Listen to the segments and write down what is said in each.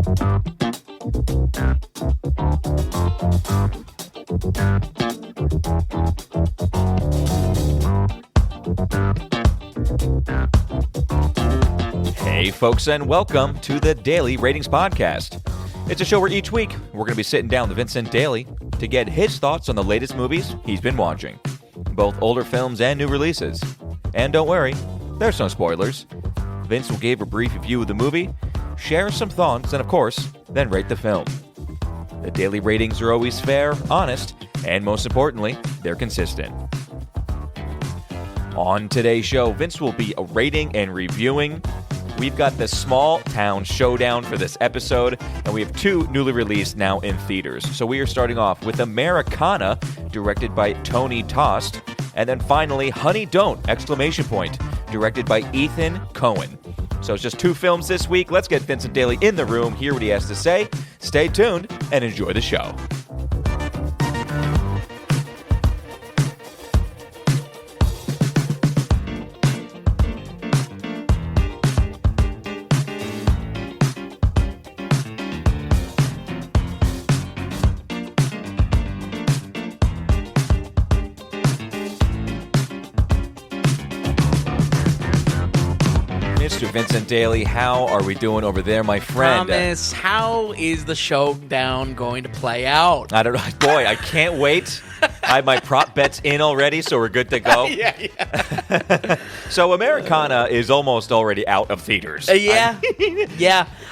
Hey folks, and welcome to the Daily Ratings Podcast. It's a show where each week we're going to be sitting down with Vincent Daly to get his thoughts on the latest movies he's been watching, both older films and new releases. And don't worry, there's no spoilers. Vince will give a brief review of the movie, share some thoughts, and of course, then rate the film. The daily ratings are always fair, honest, and most importantly, they're consistent. On today's show, Vince will be rating and reviewing. We've got the Small Town Showdown for this episode, and we have two newly released now in theaters. So we are starting off with Americana, directed by Tony Tost, and then finally Honey Don't! Directed by Ethan Cohen. So it's just two films this week. Let's get Vincent Daly in the room, hear what he has to say. Stay tuned and enjoy the show. Mr. Vincent Daly, how are we doing over there, my friend? Thomas, how is the showdown going to play out? I don't know. Boy, I can't wait. I have my prop bets in already, so we're good to go. Yeah. So Americana is almost already out of theaters. Yeah.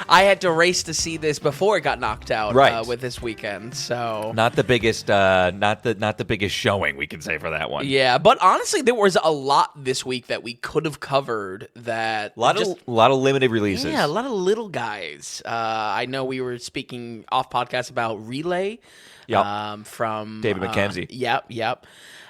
I had to race to see this before it got knocked out with this weekend. So not the biggest, not the biggest showing we can say for that one. Yeah, but honestly, there was a lot this week that we could have covered. That a lot of limited releases. Yeah, a lot of little guys. I know we were speaking off podcast about Relay. Yep. From David Mackenzie. Yep.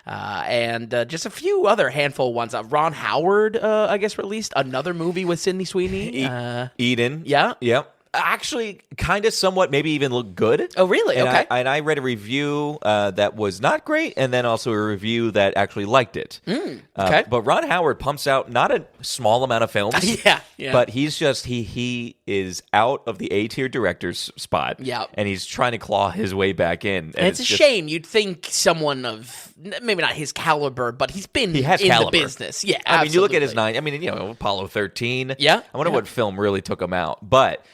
And just a few other handful ones. Ron Howard, I guess, released another movie with Sydney Sweeney. Eden. Yeah. Yep. Actually, kind of somewhat, maybe even look good. Oh, really? And okay. I read a review that was not great, and then also a review that actually liked it. Okay. But Ron Howard pumps out not a small amount of films. Yeah. But he's just, he is out of the A-tier director's spot. Yeah. And he's trying to claw his way back in. And it's a shame. You'd think someone of, maybe not his caliber, but he's been in caliber. the business. Yeah, I mean, you look at his Apollo 13. Yeah. I wonder what film really took him out. But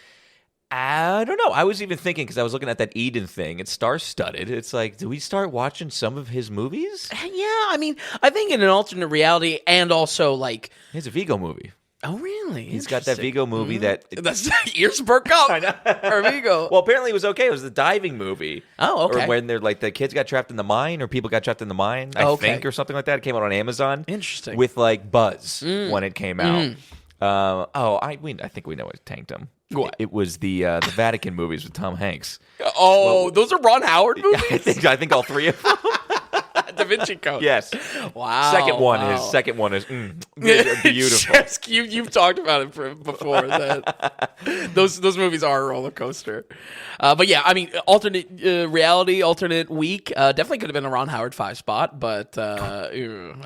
I don't know. I was even thinking, because I was looking at that Eden thing. It's star-studded. It's like, do we start watching some of his movies? Yeah, I mean, I think in an alternate reality, and also like, It's a Vigo movie. Oh, really? He's got that Vigo movie that... That's ears perk up. I know. For Vigo. Well, apparently it was okay. It was the diving movie. Oh, okay. Or when they're like, the kids got trapped in the mine, or people got trapped in the mine, I think, or something like that. It came out on Amazon. Interesting. With like buzz when it came out. I think we know it tanked him. What? It was the Vatican movies with Tom Hanks. Oh, those are Ron Howard movies? I think all three of them. Da Vinci Code. Yes. Wow. Second one is beautiful. Yes, you've talked about it before. That those movies are a roller coaster. But yeah, I mean, alternate reality, alternate week. Definitely could have been a Ron Howard 5 spot, but I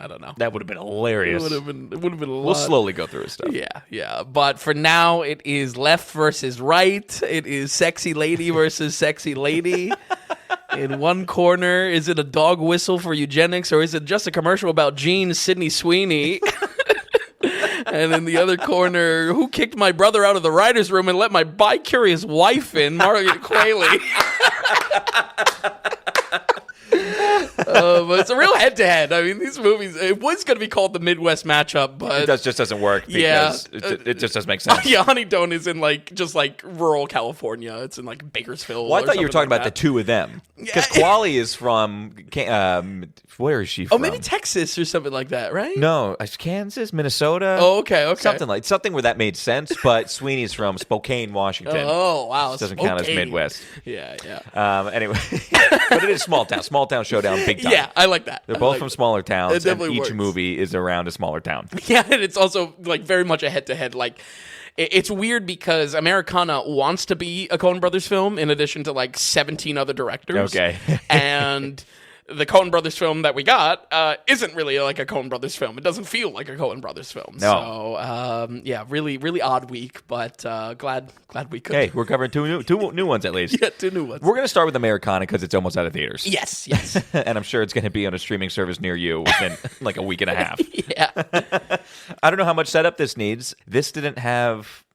don't know. That would have been hilarious. It would have been a lot. We'll slowly go through his stuff. Yeah. But for now, it is left versus right. It is sexy lady versus sexy lady. In one corner, is it a dog whistle for eugenics, or is it just a commercial about Gene Sydney Sweeney? And in the other corner, who kicked my brother out of the writer's room and let my bi-curious wife in, Margaret Qualley? But it's a real head-to-head. I mean, these movies, it was going to be called the Midwest matchup, but... It just doesn't work because it just doesn't make sense. Yeah, Honey Don't is in, just rural California. It's in, Bakersfield. Well, I thought you were talking about the two of them. Because Qualley is from... where is she from? Oh, maybe Texas or something like that, right? No, Kansas, Minnesota. Oh, okay. Something where that made sense, but Sweeney's from Spokane, Washington. Oh, wow. This doesn't count as Midwest. Yeah. Anyway, but it is small town showdown, big time. Yeah, I like that. They're both from smaller towns, and each works. movie is around a smaller town. Yeah, and it's also very much a head-to-head. It's weird because Americana wants to be a Coen Brothers film in addition to 17 other directors. Okay. And the Coen Brothers film that we got isn't really like a Coen Brothers film. It doesn't feel like a Coen Brothers film. No. So, yeah, really, really odd week, but glad we could. Hey, we're covering two new ones at least. Yeah, 2 new ones. We're going to start with Americana because it's almost out of theaters. Yes. And I'm sure it's going to be on a streaming service near you within like a week and a half. Yeah. I don't know how much setup this needs. This didn't have...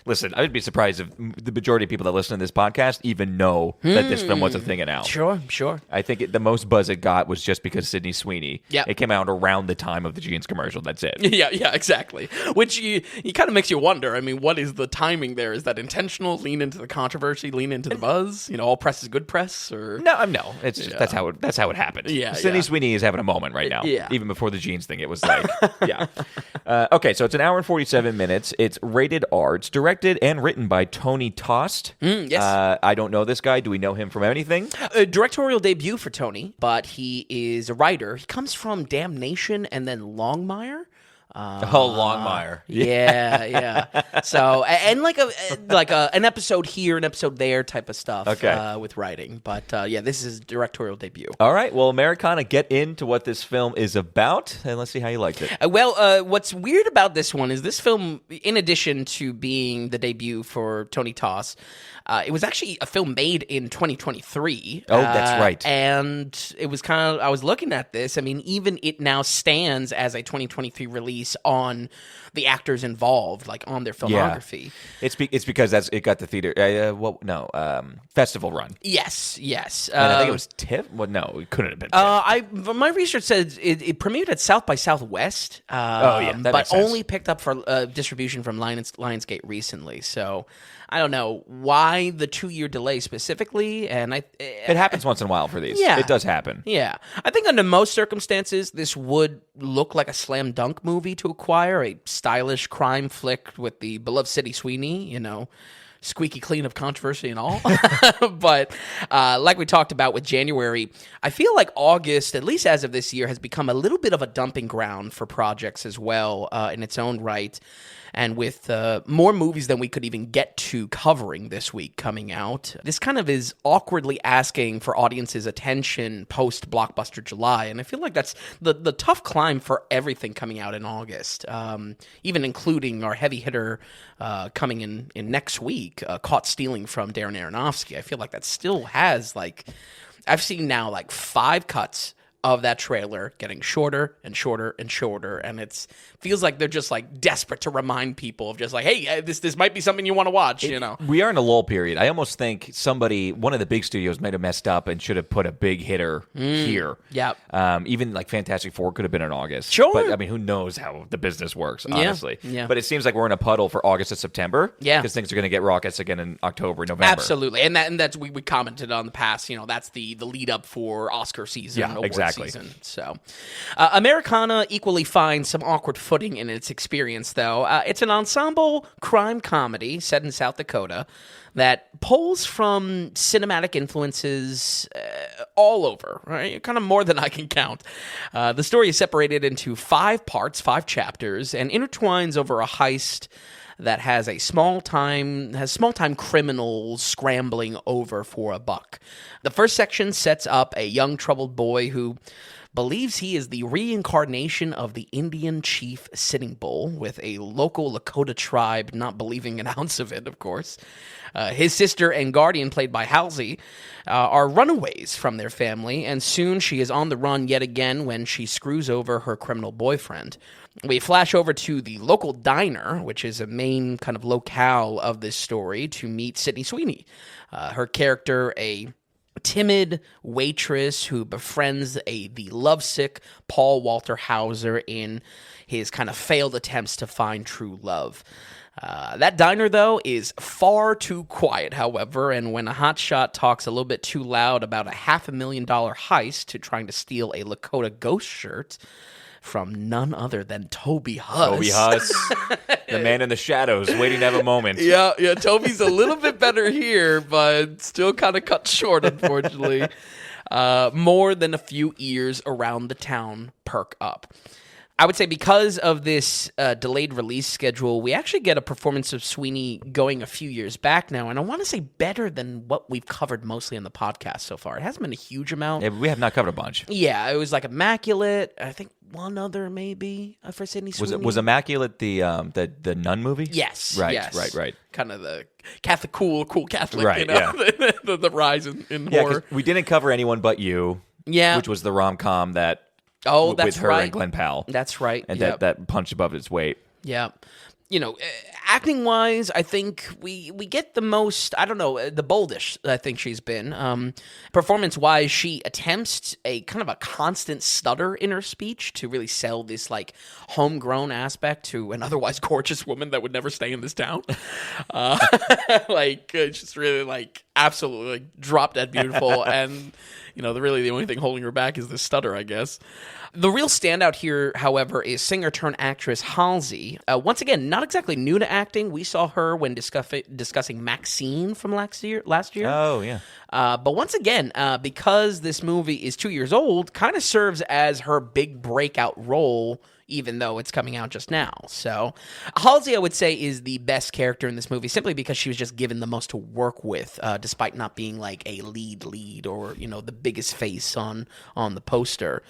Listen, I would be surprised if the majority of people that listen to this podcast even know that this film was a thing and out. Sure. I think the most buzz it got was just because Sydney Sweeney. Yeah. It came out around the time of the jeans commercial. That's it. Yeah, exactly. Which you kind of makes you wonder. I mean, what is the timing there? Is that intentional? Lean into the controversy, lean into the buzz? All press is good press, or No. It's just, that's how it happened. Yeah, Sydney Sweeney is having a moment right now. Yeah. Even before the jeans thing, it was like, yeah. Okay, so it's an hour and 47 minutes. It's rated R. It's directed and written by Tony Tost. Yes. I don't know this guy. Do we know him from anything? A directorial debut for Tony, but he is a writer. He comes from Damnation and then Longmire. Longmire. Yeah. So, and like an episode here, an episode there type of stuff. Okay. With writing, but yeah, this is his directorial debut. All right. Well, Americana, get into what this film is about, and let's see how you liked it. What's weird about this one is this film, in addition to being the debut for Tony Toss, it was actually a film made in 2023. Oh, that's right. And it was I was looking at this. I mean, even it now stands as a 2023 release on the actors involved, like on their filmography. Yeah. It's because it got the theater. Festival run. Yes. And I think it was TIFF. Well, no, it couldn't have been TIFF. My research says it premiered at South by Southwest. That but makes sense. only picked up for distribution from Lionsgate recently. So I don't know why the 2-year delay specifically. And it happens once in a while for these. Yeah. It does happen. Yeah, I think under most circumstances, this would look like a slam dunk movie to acquire, a stylish crime flick with the beloved Sydney Sweeney, squeaky clean of controversy and all. But like we talked about with January, I feel like August, at least as of this year, has become a little bit of a dumping ground for projects as well in its own right. And with more movies than we could even get to covering this week coming out, this kind of is awkwardly asking for audiences' attention post-blockbuster July. And I feel like that's the tough climb for everything coming out in August, even including our heavy hitter coming in next week, Caught Stealing from Darren Aronofsky. I feel like that still has, I've seen now 5 cuts of that trailer getting shorter and shorter and shorter, and it feels like they're just desperate to remind people of just hey, this might be something you want to watch. We are in a lull period. I almost think one of the big studios might have messed up and should have put a big hitter here. Yeah. Even Fantastic Four could have been in August. Sure. But I mean, who knows how the business works, honestly. Yeah. But it seems like we're in a puddle for August and September. Yeah. Because things are going to get raucous again in October and November. Absolutely. And that's we commented on the past. That's the lead up for Oscar season. Yeah, award exactly. Season. So, Americana equally finds some awkward footing in its experience, though. It's an ensemble crime comedy set in South Dakota that pulls from cinematic influences all over, right? Kind of more than I can count. The story is separated into 5 parts, 5 chapters, and intertwines over a heist that has small-time criminals scrambling over for a buck. The first section sets up a young troubled boy who believes he is the reincarnation of the Indian chief Sitting Bull, with a local Lakota tribe not believing an ounce of it, of course. His sister and guardian, played by Halsey, are runaways from their family, and soon she is on the run yet again when she screws over her criminal boyfriend. We flash over to the local diner, which is a main kind of locale of this story, to meet Sydney Sweeney. Her character, a timid waitress who befriends the lovesick Paul Walter Hauser in his kind of failed attempts to find true love. That diner, though, is far too quiet, however, and when a hotshot talks a little bit too loud about a $500,000 heist to trying to steal a Lakota ghost shirt from none other than Toby Huss. Toby Huss, the man in the shadows, waiting to have a moment. Yeah, Toby's a little bit better here, but still kind of cut short, unfortunately. More than a few ears around the town perk up. I would say because of this delayed release schedule, we actually get a performance of Sweeney going a few years back now, and I want to say better than what we've covered mostly on the podcast so far. It hasn't been a huge amount. Yeah, we have not covered a bunch. Yeah, it was like Immaculate. I think one other maybe for Sydney Sweeney. Was Immaculate the nun movie? Yes. Right. Yes. Right. Kind of the Catholic cool Catholic. Right. You know? Yeah. the rise in Yeah, horror. we didn't cover Anyone But You. Yeah. Which was the rom-com that. Oh, with that's her right. and Glenn Powell. That's right. And yep. that punched above its weight. Yeah. You know, acting-wise, I think we get the most, I don't know, the boldest I think she's been. Performance-wise, she attempts a kind of a constant stutter in her speech to really sell this, like, homegrown aspect to an otherwise gorgeous woman that would never stay in this town. She's really, like, absolutely, like, drop-dead beautiful. And, you know, really the only thing holding her back is the stutter, I guess. The real standout here, however, is singer-turned-actress Halsey. Once again, not exactly new to acting. We saw her when discussing Maxine from last year. Oh, yeah. But once again, because this movie is 2 years old, kind of serves as her big breakout role, even though it's coming out just now. So Halsey, I would say, is the best character in this movie simply because she was just given the most to work with, despite not being like a lead or, you know, the biggest face on the poster.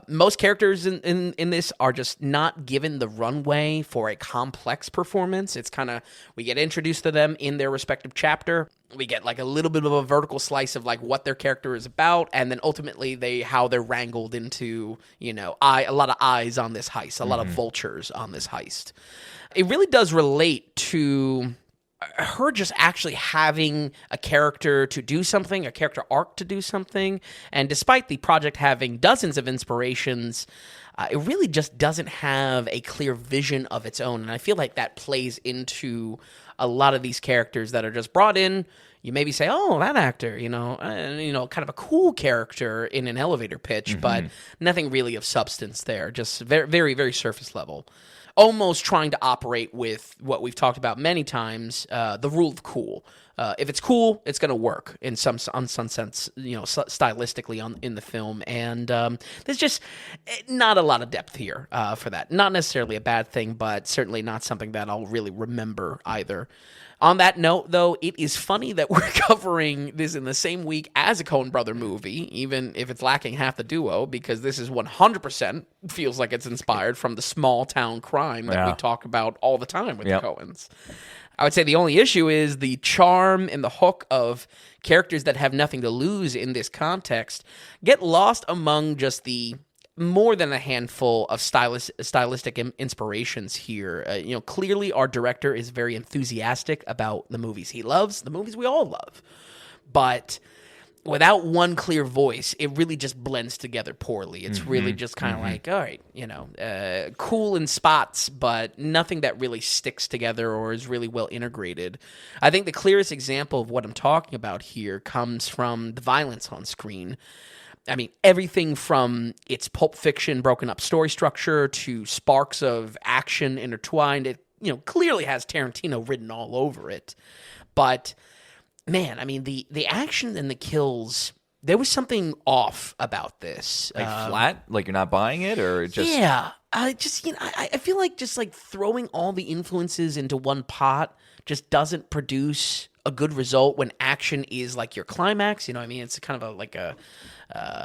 Most characters in this are just not given the runway for a complex performance. It's kind of, we get introduced to them in their respective chapter. We get like a little bit of a vertical slice of like what their character is about, and then ultimately how they're wrangled into, you know, a lot of eyes on this heist, a lot of vultures on this heist. It really does relate to her just actually having a character to do something, a character arc to do something, and despite the project having dozens of inspirations, it really just doesn't have a clear vision of its own, and I feel like that plays into a lot of these characters that are just brought in. You maybe say, oh, that actor, you know, kind of a cool character in an elevator pitch, but nothing really of substance there, just very, very, very surface level. Almost trying to operate with what we've talked about many times, the rule of cool. If it's cool, it's going to work in some sense, you know, stylistically in the film. And there's just not a lot of depth here for that. Not necessarily a bad thing, but certainly not something that I'll really remember either. On that note, though, it is funny that we're covering this in the same week as a Coen Brother movie, even if it's lacking half the duo, because this is 100% feels like it's inspired from the small town crime that we talk about all the time with the Coens. I would say the only issue is the charm and the hook of characters that have nothing to lose in this context get lost among just the more than a handful of stylistic inspirations here. Clearly our director is very enthusiastic about the movies he loves, the movies we all love. But without one clear voice, it really just blends together poorly. It's really just kind of like, all right, cool in spots, but nothing that really sticks together or is really well integrated. I think the clearest example of what I'm talking about here comes from the violence on screen. I mean, everything from its Pulp Fiction broken up story structure to sparks of action intertwined, it clearly has Tarantino written all over it. But man, I mean, the action and the kills, there was something off about this. Like flat? Like you're not buying it, or just? Yeah, I feel like just like throwing all the influences into one pot just doesn't produce a good result when action is like your climax. You know what I mean? It's kind of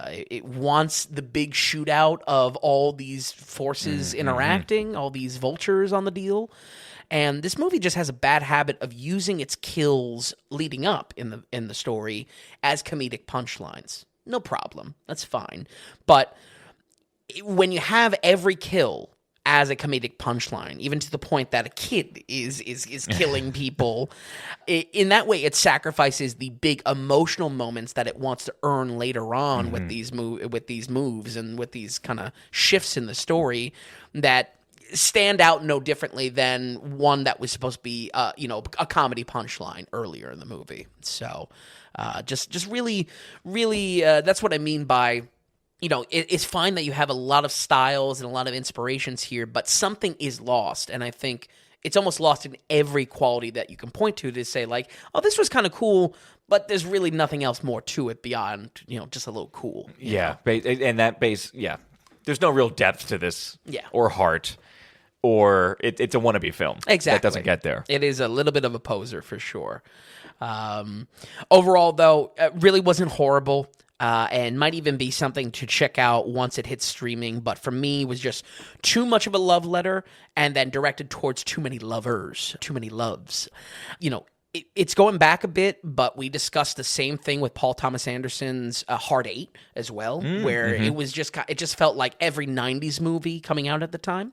it wants the big shootout of all these forces interacting, all these vultures on the deal. And this movie just has a bad habit of using its kills leading up in the story as comedic punchlines. No problem. That's fine. But when you have every kill as a comedic punchline, even to the point that a kid is killing people, in that way it sacrifices the big emotional moments that it wants to earn later on with these moves and with these kind of shifts in the story that stand out no differently than one that was supposed to be a comedy punchline earlier in the movie. So just really that's what I mean by it's fine that you have a lot of styles and a lot of inspirations here, but something is lost. And I think it's almost lost in every quality that you can point to say like, oh, this was kind of cool, but there's really nothing else more to it beyond, just a little cool. Yeah. And that base, yeah. there's no real depth to this, Yeah. or heart, or it's a wannabe film. Exactly. That doesn't get there. It is a little bit of a poser for sure. Overall, though, it really wasn't horrible. And might even be something to check out once it hits streaming. But for me, it was just too much of a love letter and then directed towards too many lovers, too many loves. It's going back a bit, but we discussed the same thing with Paul Thomas Anderson's Hard Eight as well, where it just felt like every 90s movie coming out at the time.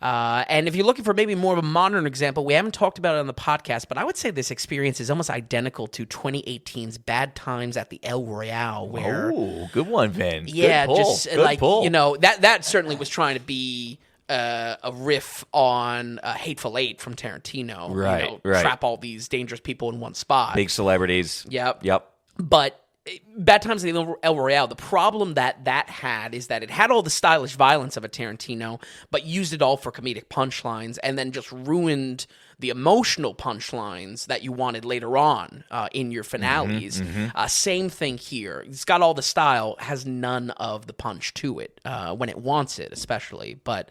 And if you're looking for maybe more of a modern example, we haven't talked about it on the podcast, but I would say this experience is almost identical to 2018's Bad Times at the El Royale, where good one, Vin. yeah, good pull. just Good like pull. that certainly was trying to be a riff on Hateful Eight from Tarantino, Right. Trap all these dangerous people in one spot, Big celebrities. Yep. But Bad Times at the El Royale, the problem that had is that it had all the stylish violence of a Tarantino, but used it all for comedic punchlines and then just ruined the emotional punchlines that you wanted later on in your finales. Same thing here. It's got all the style, has none of the punch to it when it wants it, especially. But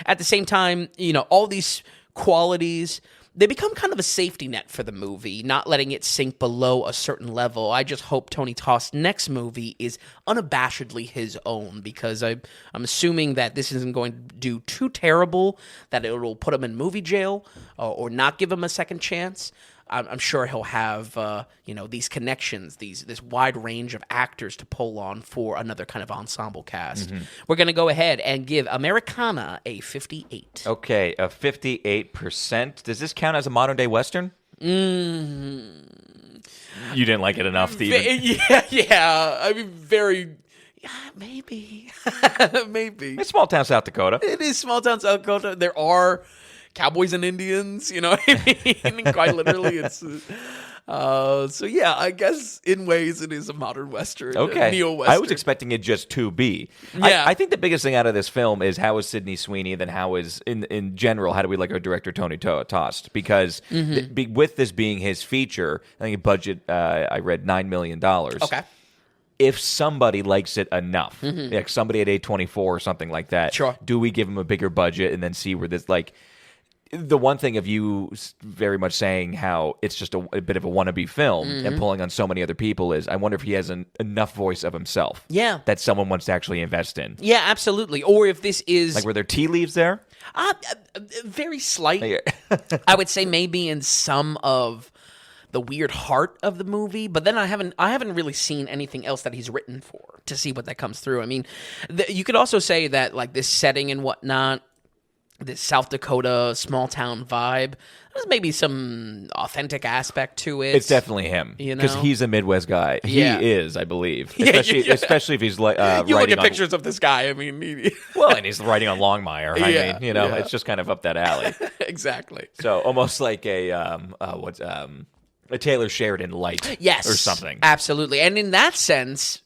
at the same time, all these qualities, they become kind of a safety net for the movie, not letting it sink below a certain level. I just hope Tony Todd's next movie is unabashedly his own, because I'm assuming that this isn't going to do too terrible that it will put him in movie jail or not give him a second chance. I'm sure he'll have these connections, this wide range of actors to pull on for another kind of ensemble cast. We're going to go ahead and give Americana a 58. Okay, a 58%. Does this count as a modern day Western? You didn't like it enough to even... Yeah. I mean, very... Yeah, maybe. Maybe. It's small town South Dakota. It is small town South Dakota. There are cowboys and Indians, you know what I mean? Quite literally, it's... so yeah, I guess in ways it is a modern Western, okay. neo-Western. I was expecting it just to be. Yeah. I think the biggest thing out of this film is how is Sydney Sweeney, then how is, in general, how do we like our director Tony Tost? Because with this being his feature, I think budget, I read $9 million. Okay. If somebody likes it enough, like somebody at A24 or something like that, Sure. do we give him a bigger budget and then see where this, like... The one thing of you very much saying how it's just a bit of a wannabe film and pulling on so many other people is, I wonder if he has enough voice of himself that someone wants to actually invest in. Yeah, absolutely. Or if this is... Like, were there tea leaves there? Very slight. I would say maybe in some of the weird heart of the movie, but then I haven't really seen anything else that he's written for to see what that comes through. I mean, you could also say that, like, this setting and whatnot, this South Dakota small town vibe, there's maybe some authentic aspect to it. It's definitely him, because he's a Midwest guy. Yeah. He is, I believe, especially if he's you writing look at on pictures of this guy. I mean, and he's writing on Longmire. I mean, yeah. it's just kind of up that alley. Exactly. So almost like a Taylor Sheridan light, Yes, or something. Absolutely. And in that sense,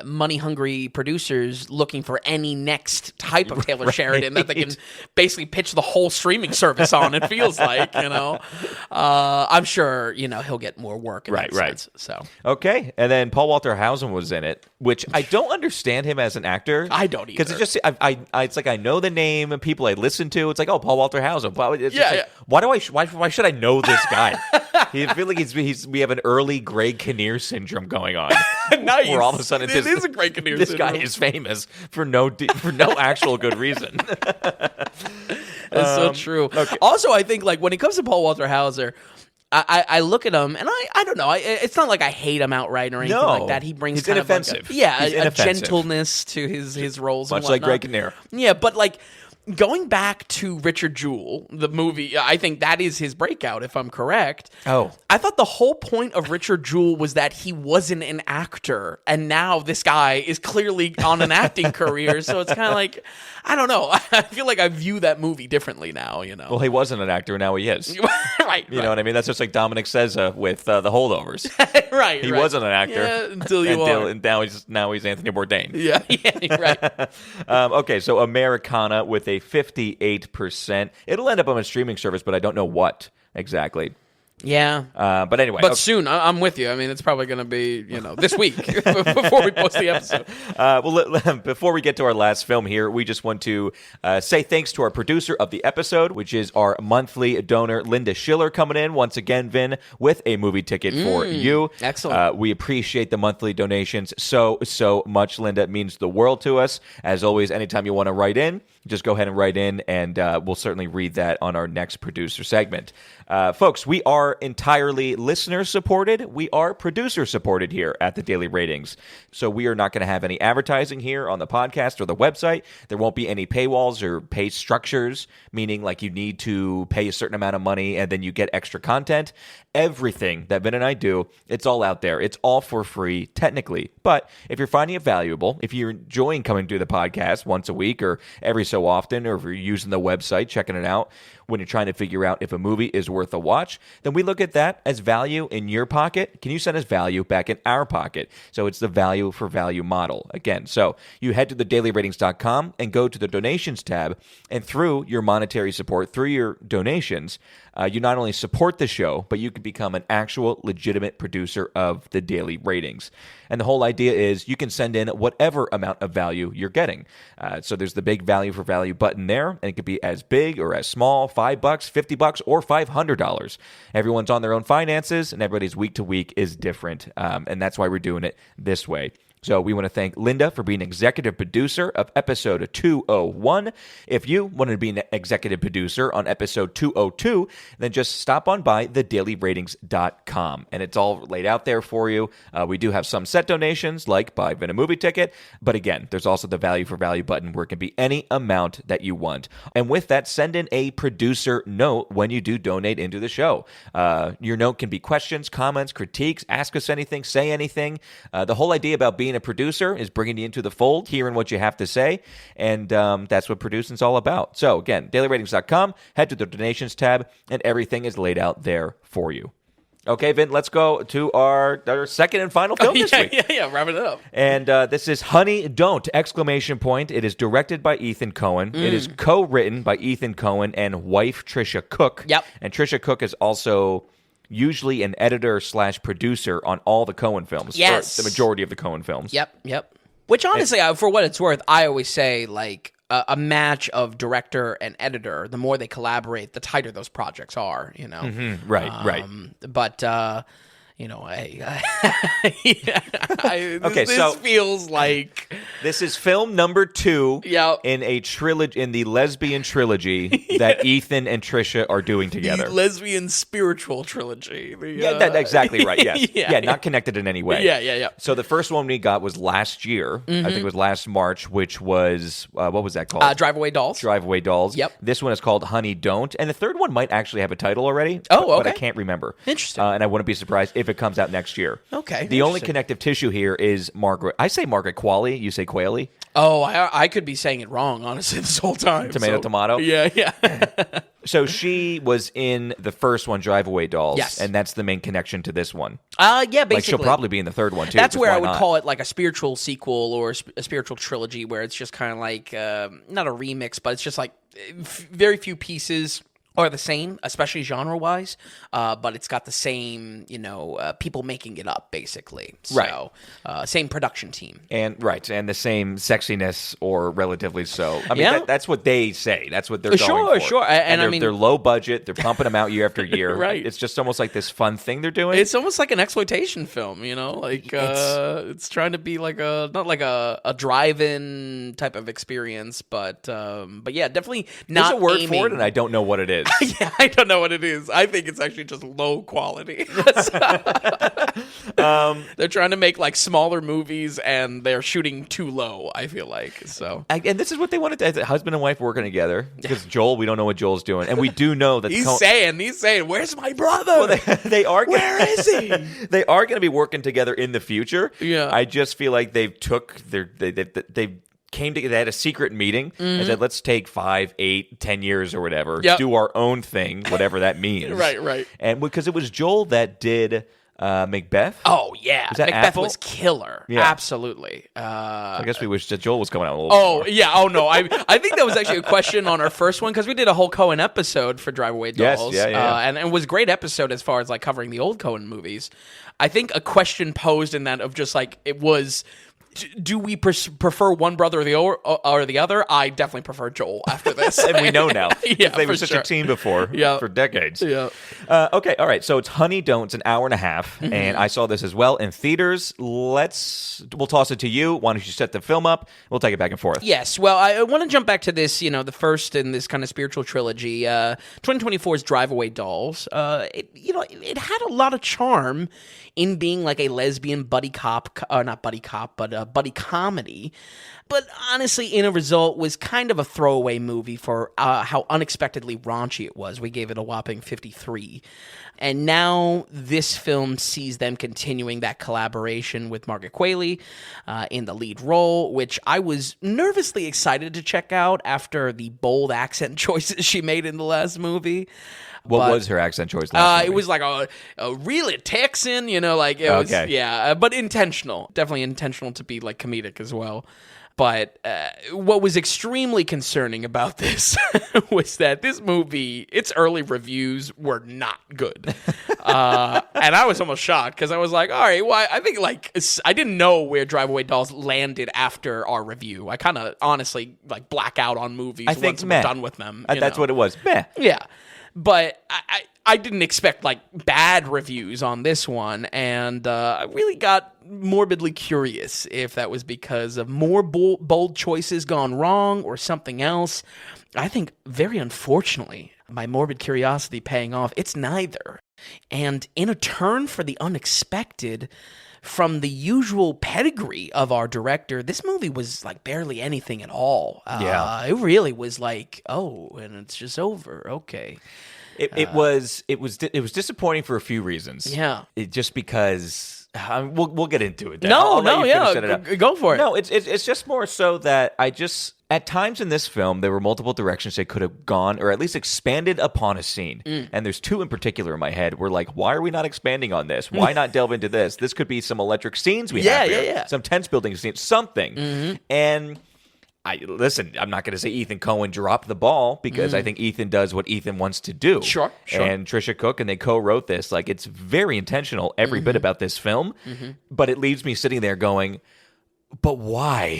money-hungry producers looking for any next type of Taylor Sheridan that they can basically pitch the whole streaming service on, it feels like, I'm sure, he'll get more work in that sense. So. Okay, and then Paul Walter Hausen was in it, which I don't understand him as an actor. I don't either. Because it's just, it's like I know the name and people I listen to. It's like, oh, Paul Walter Hausen. Why should I know this guy? I feel like we have an early Greg Kinnear syndrome going on. Nice. Where all of a sudden it is a Greg Kinnear this syndrome. guy is famous for no actual good reason. That's so true. Okay. Also, I think, like, when it comes to Paul Walter Hauser, I look at him and I don't know. It's not like I hate him outright or anything like that. He brings kind inoffensive. Of like a gentleness to his roles, much like Greg Kinnear. Yeah, but like, going back to Richard Jewell, the movie, I think that is his breakout, if I'm correct. Oh. I thought the whole point of Richard Jewell was that he wasn't an actor, and now this guy is clearly on an acting career, so it's kind of like, I don't know. I feel like I view that movie differently now, Well, he wasn't an actor, now he is. Right. You know what I mean? That's just like Dominic Sessa with The Holdovers. Right. He wasn't an actor. Yeah, until you are. And now he's Anthony Bourdain. Yeah, right. Okay, so Americana with a 58%. It'll end up on a streaming service, but I don't know what exactly. Yeah. But anyway. But soon, I'm with you. I mean, it's probably going to be, this week before we post the episode. Before we get to our last film here, we just want to say thanks to our producer of the episode, which is our monthly donor, Linda Schiller, coming in once again, Vin, with a movie ticket for you. Excellent. We appreciate the monthly donations so much, Linda. It means the world to us. As always, anytime you want to write in, just go ahead and write in, and we'll certainly read that on our next producer segment. Folks, we are entirely listener-supported. We are producer-supported here at the Daily Ratings. So we are not going to have any advertising here on the podcast or the website. There won't be any paywalls or pay structures, meaning like you need to pay a certain amount of money and then you get extra content. Everything that Vin and I do, it's all out there. It's all for free, technically. But if you're finding it valuable, if you're enjoying coming to the podcast once a week or every so often, or if you're using the website, checking it out, when you're trying to figure out if a movie is worth a watch, then we look at that as value in your pocket. Can you send us value back in our pocket? So it's the value for value model. Again, so you head to thedailyratings.com and go to the donations tab, and through your monetary support, through your donations, you not only support the show, but you can become an actual legitimate producer of the Daily Ratings. And the whole idea is you can send in whatever amount of value you're getting. So there's the big value for value button there, and it could be as big or as small, $5, $50, or $500. Everyone's on their own finances, and everybody's week to week is different. And that's why we're doing it this way. So we want to thank Linda for being executive producer of episode 201. If you wanted to be an executive producer on episode 202, then just stop on by thedailyratings.com. And it's all laid out there for you. We do have some set donations, like buy Vin a movie ticket. But again, there's also the value for value button where it can be any amount that you want. And with that, send in a producer note when you do donate into the show. Your note can be questions, comments, critiques, ask us anything, say anything. The whole idea about being a producer is bringing you into the fold, hearing what you have to say, and that's what producing's all about. So again, dailyratings.com, head to the donations tab, and everything is laid out there for you. Okay, Vin, let's go to our second and final film this week. Yeah, wrapping it up. And this is Honey, Don't! It is directed by Ethan Coen. It is co-written by Ethan Coen and wife Trisha Cook. Yep. And Trisha Cook is also usually an editor/producer on all the Coen films. Yes. Or the majority of the Coen films. Yep. Which honestly, for what it's worth, I always say like a match of director and editor, the more they collaborate, the tighter those projects are, Right. But this feels like this is film number 2 Yep. in a trilogy, in the lesbian trilogy that Ethan and Trisha are doing together. The lesbian spiritual trilogy. That's exactly right. Yes. Yeah. Not connected in any way. Yeah. So the first one we got was last year. I think it was last March, which was what was that called? Drive Away Dolls. Drive Away Dolls. Yep. This one is called Honey, Don't! And the third one might actually have a title already. Oh, okay. But I can't remember. Interesting. And I wouldn't be surprised if it comes out next year. Okay. The only connective tissue here is Margaret. I say Margaret Qualley. You say Qualley. Oh, I could be saying it wrong, honestly, this whole time. Tomato. Yeah. So she was in the first one, Drive Away Dolls. Yes. And that's the main connection to this one. Yeah, basically. Like she'll probably be in the third one, too. That's where I would not? call it like a spiritual sequel or a spiritual trilogy where it's just kind of like, not a remix, but it's just like very few pieces are the same, especially genre-wise, but it's got the same, people making it up, basically. So, same production team. And the same sexiness, or relatively so. I mean, that's what they say. That's what they're going for. Sure. And I mean, they're low budget. They're pumping them out year after year. Right. It's just almost like this fun thing they're doing. It's almost like an exploitation film, like it's trying to be like not like a drive-in type of experience, but yeah, definitely not. There's a word aiming for it, and I don't know what it is. Yeah, I don't know what it is. I think it's actually just low quality. They're trying to make like smaller movies, and they're shooting too low, I feel like. So, and this is what they wanted as a husband and wife working together. Because Joel, we don't know what Joel's doing, and we do know that he's saying, "Where's my brother? Well, they are. Where is he?" They are going to be working together in the future. Yeah, I just feel like they came together, they had a secret meeting and said, let's take 5, 8, 10 years or whatever, do our own thing, whatever that means. Right. And because it was Joel that did Macbeth? Oh, yeah. Was that Macbeth Apple? was killer. Yeah. Absolutely. I guess we wish that Joel was coming out a little Oh, more. yeah. Oh, no. I think that was actually a question on our first one because we did a whole Coen episode for Drive Away Yes, Dolls. yeah. And it was a great episode as far as like covering the old Coen movies. I think a question posed in that of just like it was, do we prefer one brother or the other? I definitely prefer Joel after this. And we know now. Yeah, they were for such sure. a team before for decades. Yeah. Okay, all right. So it's Honey Don't. It's an hour and a half, and I saw this as well in theaters. We'll toss it to you. Why don't you set the film up? We'll take it back and forth. Yes. Well, I want to jump back to this, the first in this kind of spiritual trilogy, 2024's Drive Away Dolls. It had a lot of charm in being like a lesbian buddy cop, not buddy cop, but a buddy comedy. But honestly, in a result, was kind of a throwaway movie for how unexpectedly raunchy it was. We gave it a whopping 53. And now this film sees them continuing that collaboration with Margaret Qualley in the lead role, which I was nervously excited to check out after the bold accent choices she made in the last movie. What was her accent choice last movie? It was like a really Texan, like it was, but intentional. Definitely intentional to be like comedic as well. But what was extremely concerning about this was that this movie, its early reviews were not good. And I was almost shocked because I was like, all right, well, I think I didn't know where Drive Away Dolls landed after our review. I kind of honestly black out on movies once we're done with them. That's what it was. Meh. Yeah. But I didn't expect bad reviews on this one, and I really got morbidly curious if that was because of more bold choices gone wrong or something else. I think, very unfortunately, my morbid curiosity paying off, it's neither. And in a turn for the unexpected, from the usual pedigree of our director, this movie was barely anything at all. It really was and it's just over. Okay. It was disappointing for a few reasons. Yeah. Just because we'll get into it. Go for it. No, it's just more so that at times in this film, there were multiple directions they could have gone, or at least expanded upon a scene. And there's two in particular in my head. We're like, why are we not expanding on this? Why not delve into this? This could be some electric scenes we have here. Yeah. Some tense building scenes, something. And I'm not going to say Ethan Coen dropped the ball because I think Ethan does what Ethan wants to do. Sure. And Trisha Cook, and they co-wrote this. It's very intentional, every bit about this film. But it leaves me sitting there going, but why?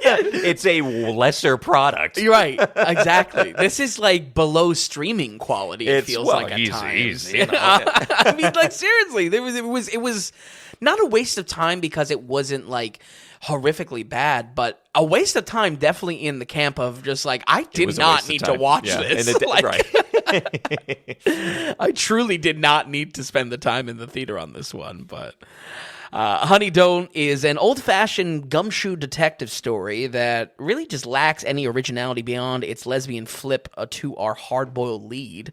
It's a lesser product. You're right. Exactly. This is below streaming quality. It feels like at times. I mean, seriously, it was not a waste of time because it wasn't horrifically bad, but a waste of time definitely in the camp of just I did not need to watch this. Right. I truly did not need to spend the time in the theater on this one, but Honey Don't is an old-fashioned gumshoe detective story that really just lacks any originality beyond its lesbian flip to our hard-boiled lead.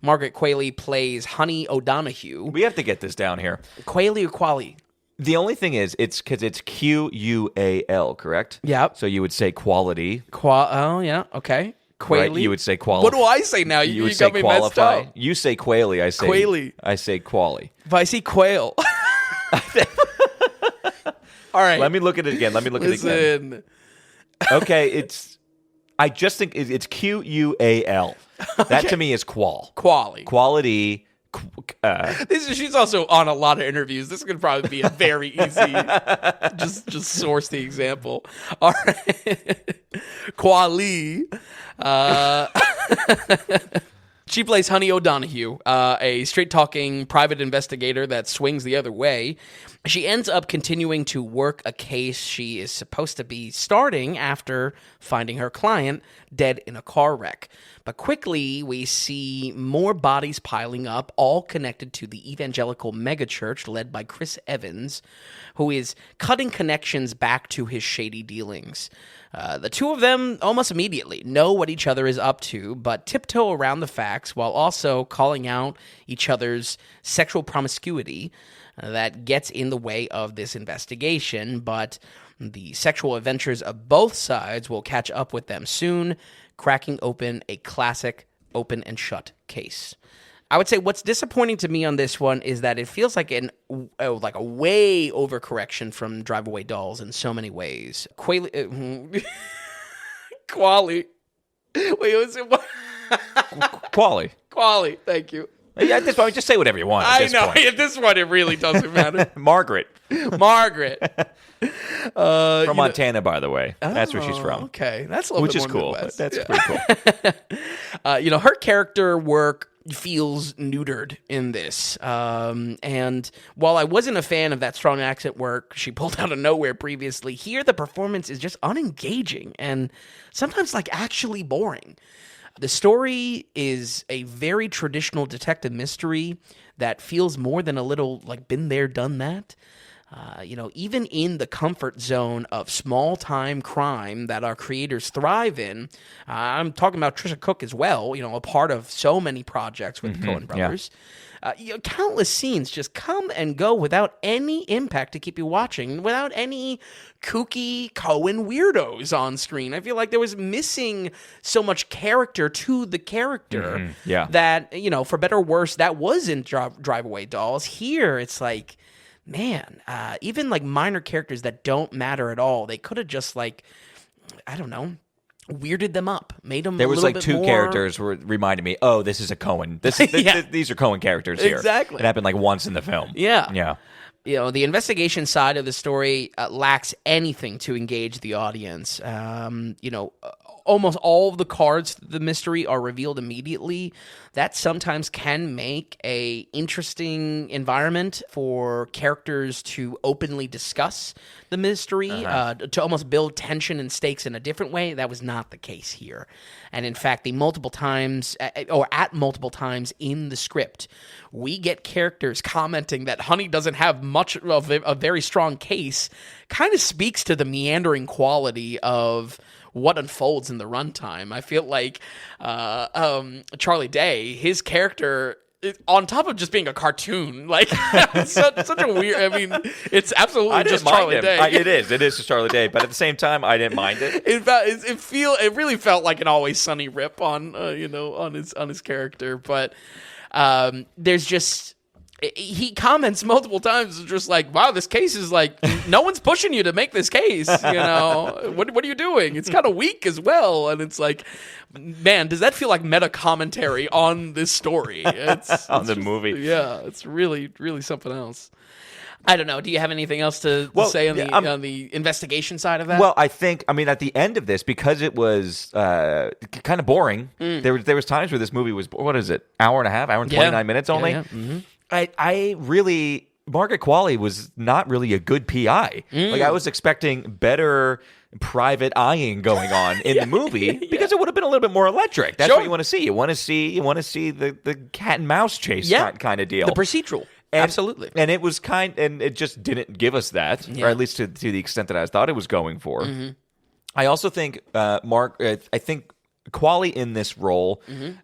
Margaret Qualley plays Honey O'Donoghue. We have to get this down here. Qualley or Qualley? The only thing is, it's because it's Qual, correct? Yep. So you would say quality. Oh, yeah. Okay. Qualley. Right? You would say quality. What do I say now? You would got say me qualify. messed up. You say Qualley. I say Qualley. I say Qualley. If I see quail. All right. Let me look at it again. Listen. Okay, I just think it's Qual. That to me is Quality. Quality. She's also on a lot of interviews. This could probably be a very easy. just source the example. All right, Quali. She plays Honey O'Donoghue, a straight-talking private investigator that swings the other way. She ends up continuing to work a case she is supposed to be starting after finding her client dead in a car wreck. But quickly, we see more bodies piling up, all connected to the evangelical megachurch led by Chris Evans, who is cutting connections back to his shady dealings. The two of them almost immediately know what each other is up to, but tiptoe around the facts while also calling out each other's sexual promiscuity that gets in the way of this investigation. But the sexual adventures of both sides will catch up with them soon, cracking open a classic open and shut case. I would say what's disappointing to me on this one is that it feels like a way overcorrection from Drive Away Dolls in so many ways. Quali. Wait, was it what? Quali. Thank you. Yeah, at this point, just say whatever you want. I know. At this point, it really doesn't matter. Margaret. From Montana, by the way. That's where she's from. Okay, that's a little bit more cool. Midwest. That's pretty cool. Her character work feels neutered in this. And while I wasn't a fan of that strong accent work she pulled out of nowhere previously, here the performance is just unengaging and sometimes actually boring. The story is a very traditional detective mystery that feels more than a little been there, done that. Even in the comfort zone of small-time crime that our creators thrive in, I'm talking about Trisha Cook as well, a part of so many projects with the Coen brothers. Countless scenes just come and go without any impact to keep you watching, without any kooky Coen weirdos on screen. I feel like there was missing so much character to the character that, for better or worse, that was in Drive Away Dolls. Here, it's man, even minor characters that don't matter at all, they could have just I don't know, weirded them up, made them. There was a little bit two more... characters were reminded me. Oh, this is a Coen. These are Coen characters here. Exactly. It happened once in the film. Yeah. The investigation side of the story lacks anything to engage the audience. Almost all of the cards to the mystery are revealed immediately. That sometimes can make a interesting environment for characters to openly discuss the mystery, to almost build tension and stakes in a different way. That was not the case here. And in fact, at multiple times in the script, we get characters commenting that Honey doesn't have much of a very strong case. Kind of speaks to the meandering quality of what unfolds in the runtime. I feel like Charlie Day, his character, on top of just being a cartoon, such a weird. I mean, it's absolutely just Charlie Day. It is just Charlie Day, but at the same time, I didn't mind it. It really felt like an Always Sunny rip on on his character, but there's just. He comments multiple times, just wow, this case is no one's pushing you to make this case. What are you doing? It's kind of weak as well, and it's man, does that feel like meta commentary on this story? It's the movie. Yeah, it's really, really something else. I don't know. Do you have anything else to say on the investigation side of that? Well, at the end of this, because it was kind of boring, there was times where this movie was, what is it, hour and a half, hour and 29 minutes only? Yeah. Mm-hmm. I really, Margaret Qualley was not really a good PI. I was expecting better private eyeing going on in the movie because it would have been a little bit more electric. That's what you want to see. You want to see the cat and mouse chase kind of deal. The procedural. Absolutely. And it was and it just didn't give us that, or at least to the extent that I thought it was going for. Mm-hmm. I also think I think Qualley in this role,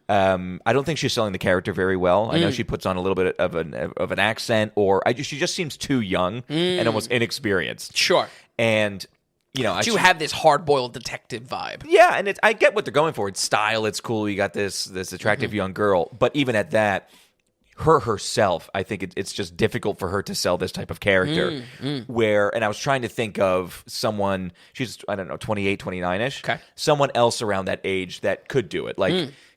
I don't think she's selling the character very well. I know she puts on a little bit of an accent, she just seems too young and almost inexperienced. Sure. And you have this hard-boiled detective vibe. Yeah, and I get what they're going for. It's style, it's cool. You got this attractive young girl, but even at that, herself, I think it's just difficult for her to sell this type of character. And I was trying to think of someone, she's, I don't know, 28, 29-ish. Okay. Someone else around that age that could do it.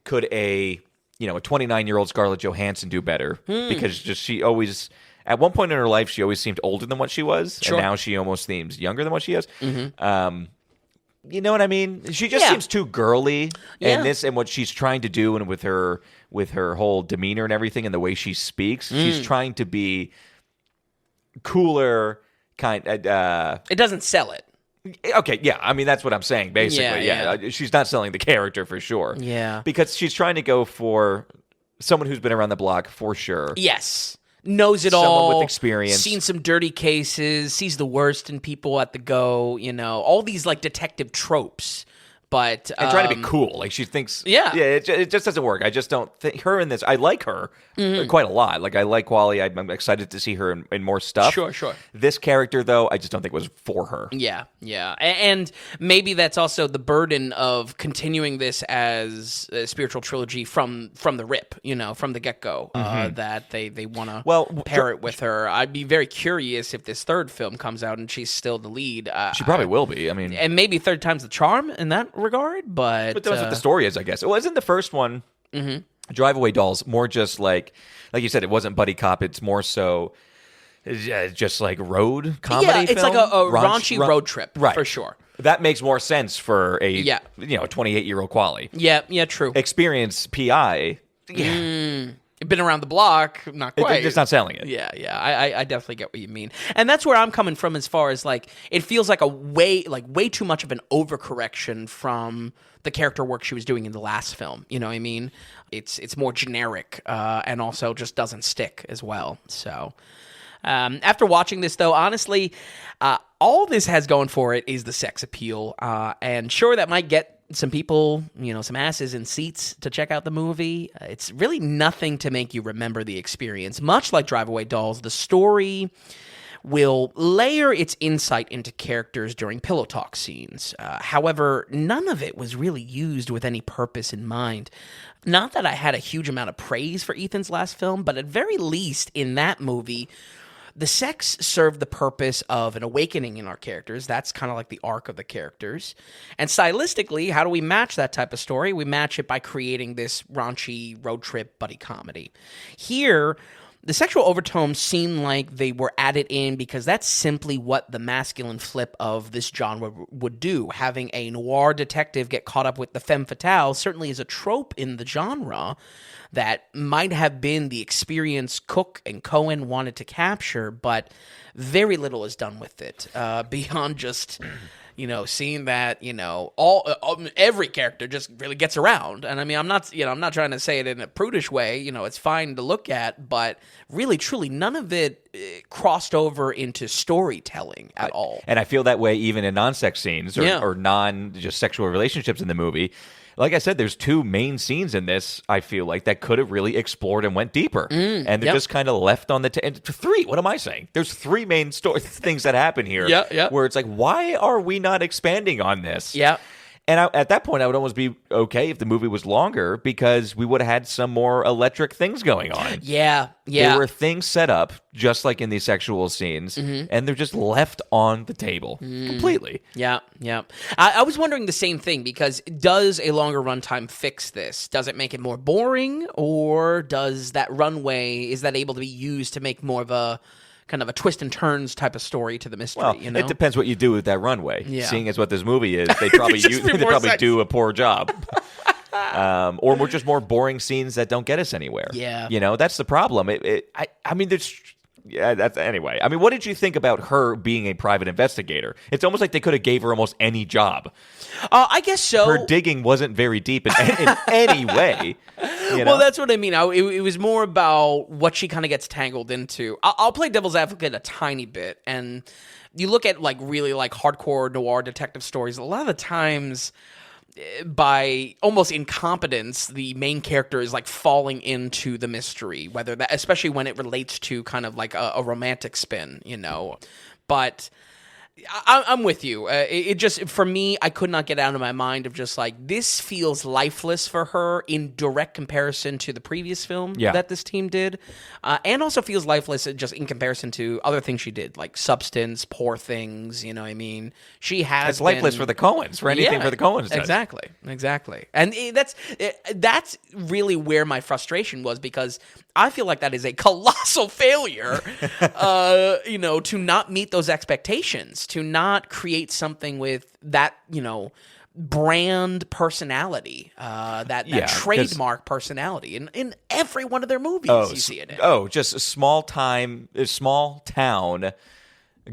Could a 29-year-old Scarlett Johansson do better? Because she always, at one point in her life, she always seemed older than what she was. Sure. And now she almost seems younger than what she is. You know what I mean? She just seems too girly in this and what she's trying to do, and with her whole demeanor and everything and the way she speaks. She's trying to be cooler, it doesn't sell it. Okay, yeah. I mean, that's what I'm saying, basically. Yeah. She's not selling the character for sure. Yeah. Because she's trying to go for someone who's been around the block for sure. Yes. Knows it all. Someone with experience. Seen some dirty cases. Sees the worst in people at the go. All these detective tropes. But and trying to be cool, like she thinks. Yeah. It just doesn't work. I just don't think her in this. I like her quite a lot. Like I like Wally. I'm excited to see her in more stuff. Sure. This character, though, I just don't think was for her. Yeah. And maybe that's also the burden of continuing this as a spiritual trilogy from the rip, from the get-go, that they want to pair it with her. I'd be very curious if this third film comes out and she's still the lead. She probably will be. I mean, and maybe third time's the charm in that regard, but that's what the story is, I guess. It wasn't the first one. Drive Away Dolls, more just like you said, it wasn't buddy cop. It's more so just like road comedy. Yeah, it's film. like a raunchy road trip, right? For sure. That makes more sense for a 28-year-old Quali. Yeah, true. Experience PI. Been around the block, not quite. It's not selling it. Yeah. I definitely get what you mean, and that's where I'm coming from as far as like it feels like way too much of an overcorrection from the character work she was doing in the last film. You know what I mean? It's more generic, and also just doesn't stick as well. So. After watching this, though, honestly, all this has going for it is the sex appeal, and sure, that might get some people, some asses in seats to check out the movie. It's really nothing to make you remember the experience. Much like Drive Away Dolls, the story will layer its insight into characters during pillow talk scenes. However, none of it was really used with any purpose in mind. Not that I had a huge amount of praise for Ethan's last film, but at very least in that movie, the sex served the purpose of an awakening in our characters. That's kind of like the arc of the characters. And stylistically, how do we match that type of story? We match it by creating this raunchy road trip buddy comedy. Here, the sexual overtones seem like they were added in because that's simply what the masculine flip of this genre would do. Having a noir detective get caught up with the femme fatale certainly is a trope in the genre that might have been the experience Cook and Cohen wanted to capture, but very little is done with it beyond just, seeing that, every character just really gets around. And I mean, I'm not trying to say it in a prudish way. It's fine to look at, but really, truly, none of it crossed over into storytelling at all. And I feel that way even in non-sex scenes or non-just sexual relationships in the movie. Like I said, there's two main scenes in this, I feel like, that could have really explored and went deeper. And they're just kind of left on the three. What am I saying? There's three main things that happen here where it's like, why are we not expanding on this? Yeah. And at that point, I would almost be okay if the movie was longer because we would have had some more electric things going on. Yeah. There were things set up, just like in these sexual scenes, and they're just left on the table completely. Yeah. I was wondering the same thing because does a longer runtime fix this? Does it make it more boring, or does that runway, is that able to be used to make more of a kind of a twist and turns type of story to the mystery? Well, it depends what you do with that runway. Yeah. Seeing as what this movie is, they probably do a poor job. Or we're just more boring scenes that don't get us anywhere. Yeah. That's the problem. I mean, there's... Yeah, that's anyway. I mean, what did you think about her being a private investigator? It's almost like they could have gave her almost any job. I guess so. Her digging wasn't very deep in any way. Well, that's what I mean. It was more about what she kind of gets tangled into. I'll play devil's advocate a tiny bit, and you look at like really like hardcore noir detective stories. A lot of the times, by almost incompetence, the main character is like falling into the mystery, whether that, especially when it relates to kind of like a romantic spin, But I'm with you. It just, for me, I could not get out of my mind of just like, this feels lifeless for her in direct comparison to the previous film that this team did. And also feels lifeless just in comparison to other things she did, like Substance, Poor Things, you know what I mean? She has It's lifeless for the Coens, for anything for the Coens does. Exactly. And that's really where my frustration was, because I feel like that is a colossal failure, to not meet those expectations, to not create something with that, brand personality, that trademark personality in every one of their movies. You see it in. Just a small town.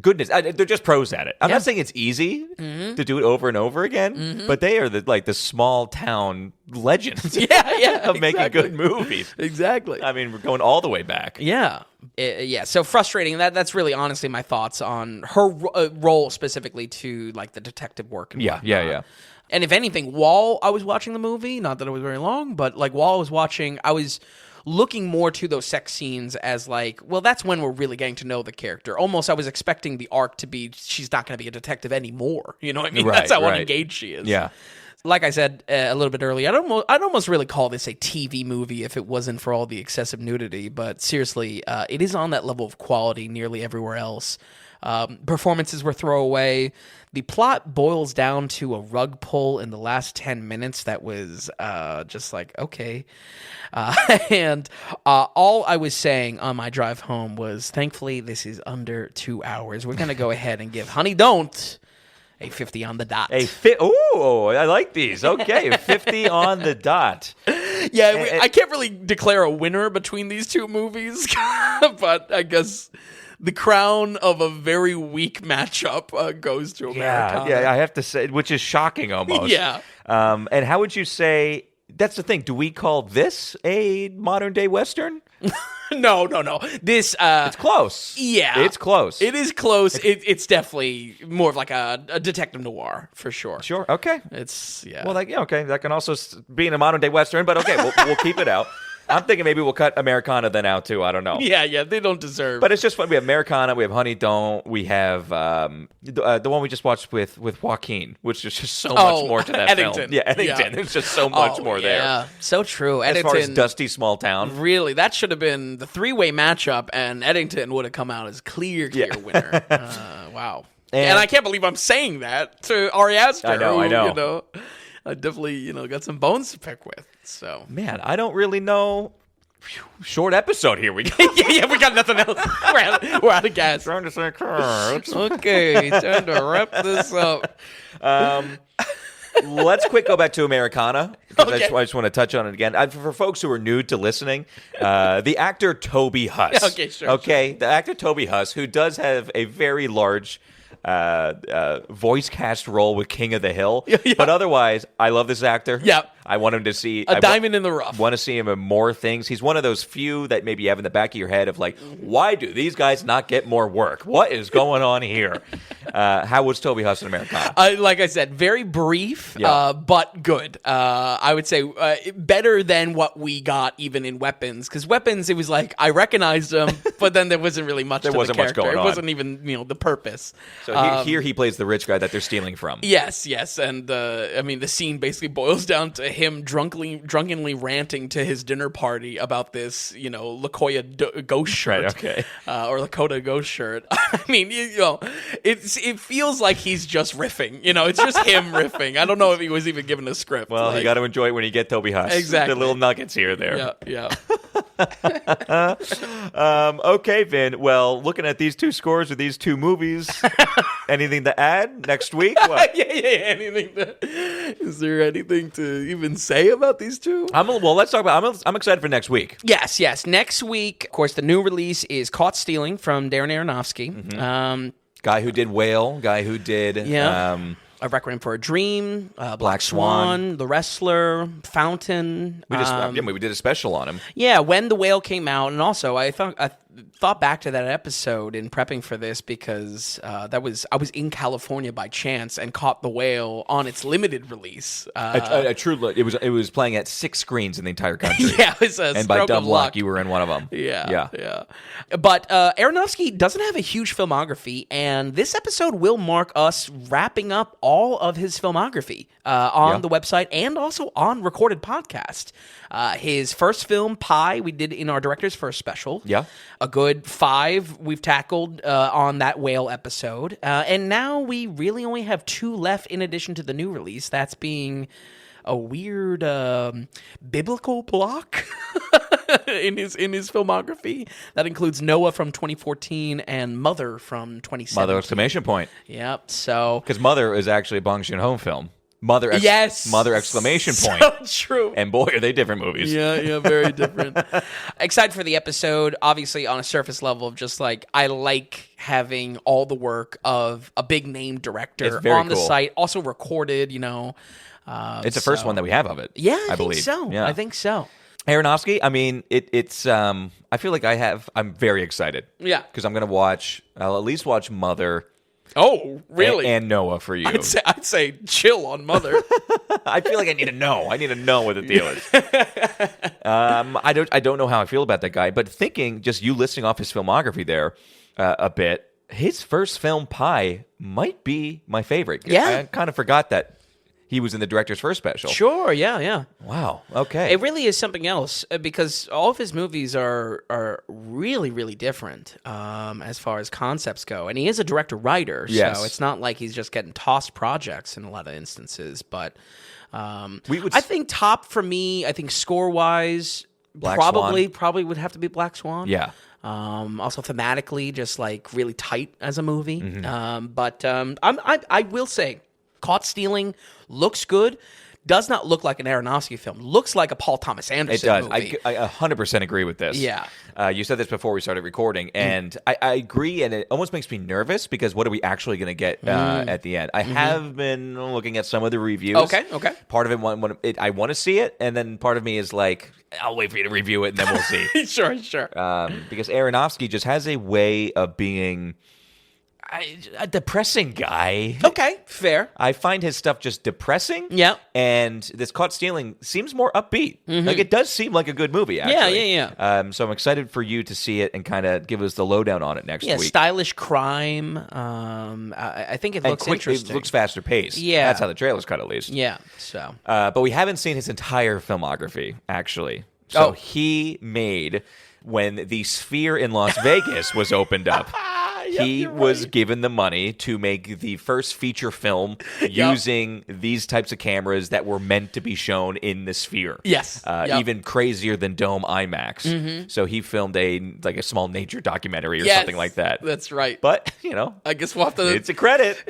Goodness, they're just pros at it. I'm not saying it's easy to do it over and over again, but they are the small town legends of making good movies. Exactly. I mean, we're going all the way back. Yeah. Yeah, so frustrating. That's really honestly my thoughts on her role specifically to like the detective work. And Yeah. And if anything, while I was watching the movie, not that it was very long, but like while I was watching, I was looking more to those sex scenes as like, well, that's when we're really getting to know the character. Almost, I was expecting the arc to be she's not going to be a detective anymore. You know what I mean? Right, That's how right. unengaged she is. Yeah. Like I said a little bit earlier, I'd almost really call this a TV movie if it wasn't for all the excessive nudity. But seriously, it is on that level of quality nearly everywhere else. Performances were throwaway. The plot boils down to a rug pull in the last 10 minutes that was just like, okay. And all I was saying on my drive home was, thankfully, this is under 2 hours. We're going to go ahead and give Honey Don't a 50 on the dot. Oh, I like these. Okay, 50 on the dot. Yeah, I can't really declare a winner between these two movies, but I guess the crown of a very weak matchup goes to Americana. Yeah, I have to say, which is shocking almost. Yeah. And how would you say, that's the thing, do we call this a modern-day Western? No. This It's close. Yeah. It's close. It is close. It's definitely more of like a detective noir for sure. Sure, okay. It's yeah. Well, okay, that can also be in a modern-day Western, but okay, we'll keep it out. I'm thinking maybe we'll cut Americana then out too. I don't know. Yeah, they don't deserve. But it's just fun. We have Americana, we have Honey Don't, we have the one we just watched with Joaquin, which is just so much more to that Eddington. film. Yeah, Eddington. Yeah. There's just so much more there. Yeah, so true. As Eddington, far as dusty small town. really, that should have been the three-way matchup, and Eddington would have come out as clear winner. Wow. And I can't believe I'm saying that to Ari Aster. I know. You know, I definitely got some bones to pick with. So Man, I don't really know. Short episode here we go. yeah, we got nothing else. We're out of gas. Trying to say cards. Okay, time to wrap this up. Let's quick go back to Americana because Okay. I just want to touch on it again. For folks who are new to listening, the actor Toby Huss. Okay, sure. Okay, the actor Toby Huss, who does have a very large voice cast role with King of the Hill, but otherwise, I love this actor. Yep. I want him to see A diamond in the rough. Want to see him in more things. He's one of those few that maybe you have in the back of your head of like, why do these guys not get more work? What is going on here? How was Toby Huss in Americana? Like I said, very brief, Yeah. but good. I would say better than what we got even in Weapons. Because Weapons, it was like, I recognized him, but then there wasn't really much to the wasn't much character. going on. It wasn't even, the purpose. So here he plays the rich guy that they're stealing from. Yes. And I mean, the scene basically boils down to him drunkenly ranting to his dinner party about this, Lakoya ghost shirt. Right, okay. Or Lakota ghost shirt. I mean, it feels like he's just riffing. It's just him riffing. I don't know if he was even given a script. Well, you got to enjoy it when you get Toby Huss. Exactly. The little nuggets here or there. Yeah. Okay, Vin. Well, looking at these two scores of these two movies, anything to add next week? What? yeah. Is there anything to even say about these two? Let's talk about. I'm excited for next week. Yes. Next week, of course, the new release is Caught Stealing from Darren Aronofsky. Mm-hmm. Guy who did Whale. Guy who did. A Requiem for a Dream, Black Swan, The Wrestler, Fountain. We did a special on him. Yeah, when The Whale came out, and also I thought back to that episode in prepping for this because I was in California by chance and caught The Whale on its limited release. A true look. It was playing at 6 screens in the entire country. Yeah, it was a and by stroke dumb of luck, luck. you were in one of them. Yeah. But Aronofsky doesn't have a huge filmography, and this episode will mark us wrapping up all of his filmography on the website and also on Recorded Podcast. His first film, Pi, we did in our Director's First special. Yeah. A good 5 we've tackled on that Whale episode. And now we really only have 2 left in addition to the new release. That's being a weird biblical block in his filmography. That includes Noah from 2014 and Mother from 2017. Mother exclamation point. Yep. So Because Mother is actually a Bong Joon-ho film. Mother exclamation point. So true. And boy, are they different movies. Yeah, very different. Excited for the episode, obviously on a surface level of just like, I like having all the work of a big name director on the site, also recorded, It's the first one that we have of it. Yeah, I believe. think so. Yeah. I think so. Aronofsky, I mean, it's. I feel like I'm very excited. Yeah. Because I'm going to I'll at least watch Mother. Oh, really? And Noah for you. I'd say chill on Mother. I feel like I need to know. I need to know what the deal is. I don't know how I feel about that guy, but thinking, just you listing off his filmography there a bit, his first film, Pi, might be my favorite. Yeah. I kind of forgot that he was in the director's first special. Sure, yeah. Wow, okay. It really is something else because all of his movies are really, really different as far as concepts go. And he is a director-writer, Yes. so it's not like he's just getting tossed projects in a lot of instances. But I think top for me, I think score-wise, probably would have to be Black Swan. Yeah. Also thematically, just like really tight as a movie. Mm-hmm. But I will say, Caught Stealing looks good. Does not look like an Aronofsky film. Looks like a Paul Thomas Anderson It does. movie. I 100% agree with this. Yeah. You said this before we started recording, and I agree, and it almost makes me nervous because what are we actually going to get at the end? I have been looking at some of the reviews. Okay. Part of it, I want to see it, and then part of me is like, I'll wait for you to review it, and then we'll see. Sure. Because Aronofsky just has a way of being a depressing guy. Okay, fair. I find his stuff just depressing. Yeah. And this Caught Stealing seems more upbeat. Like, it does seem like a good movie, actually. Yeah. So I'm excited for you to see it and kind of give us the lowdown on it next week. Stylish crime. I think it looks interesting. It looks faster paced. Yeah. That's how the trailer's cut, at least. Yeah, so. But we haven't seen his entire filmography, actually. So he made, when the Sphere in Las Vegas was opened up, he was given the money to make the first feature film using these types of cameras that were meant to be shown in the Sphere. Yes. Even crazier than Dome IMAX. So he filmed a small nature documentary or something like that. That's right. But, I guess we'll have to... it's a credit.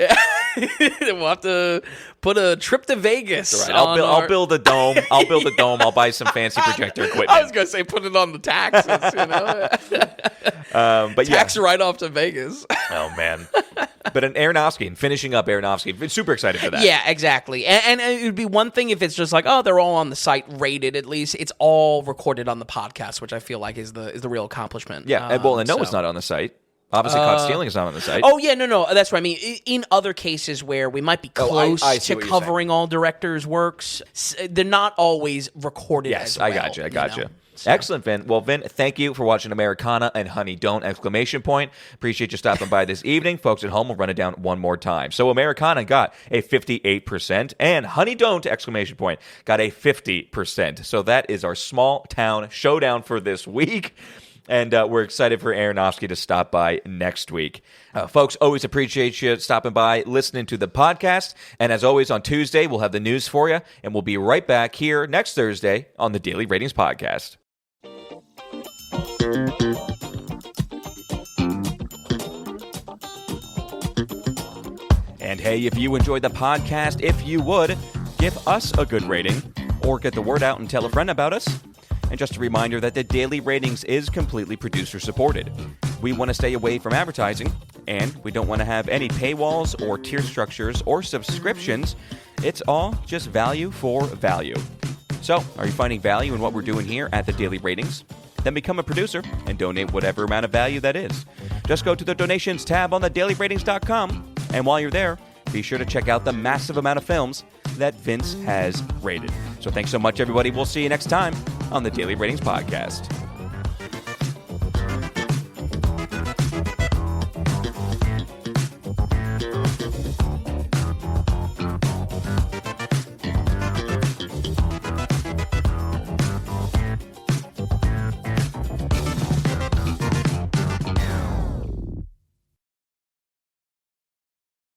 We'll have to put a trip to Vegas. Right. I'll build a dome. I'll build a dome. I'll buy some fancy projector equipment. I was going to say put it on the taxes, but tax write-off to Vegas. Oh, man. But an Aronofsky, and finishing up Aronofsky, super excited for that. Yeah, exactly. And it would be one thing if it's just like, oh, they're all on the site rated at least. It's all recorded on the podcast, which I feel like is the real accomplishment. Yeah, and Noah's not on the site. Obviously, Caught Stealing is not on the site. Oh, yeah, no. That's what I mean. In other cases where we might be close to covering all directors' works, they're not always recorded as well. Yes, I got you. So. Excellent, Vin. Well, Vin, thank you for watching Americana and Honey Don't! ! Appreciate you stopping by this evening. Folks at home, we'll run it down one more time. So Americana got a 58%, and Honey Don't! ! Got a 50%. So that is our small town showdown for this week. And we're excited for Aronofsky to stop by next week. Folks, always appreciate you stopping by, listening to the podcast. And as always, on Tuesday, we'll have the news for you. And we'll be right back here next Thursday on the Daily Ratings Podcast. And hey, if you enjoyed the podcast, if you would, give us a good rating or get the word out and tell a friend about us. And just a reminder that the Daily Ratings is completely producer-supported. We want to stay away from advertising, and we don't want to have any paywalls or tier structures or subscriptions. It's all just value for value. So, are you finding value in what we're doing here at the Daily Ratings? Then become a producer and donate whatever amount of value that is. Just go to the donations tab on thedailyratings.com, and while you're there, be sure to check out the massive amount of films that Vince has rated. So thanks so much, everybody. We'll see you next time on the Daily Ratings Podcast.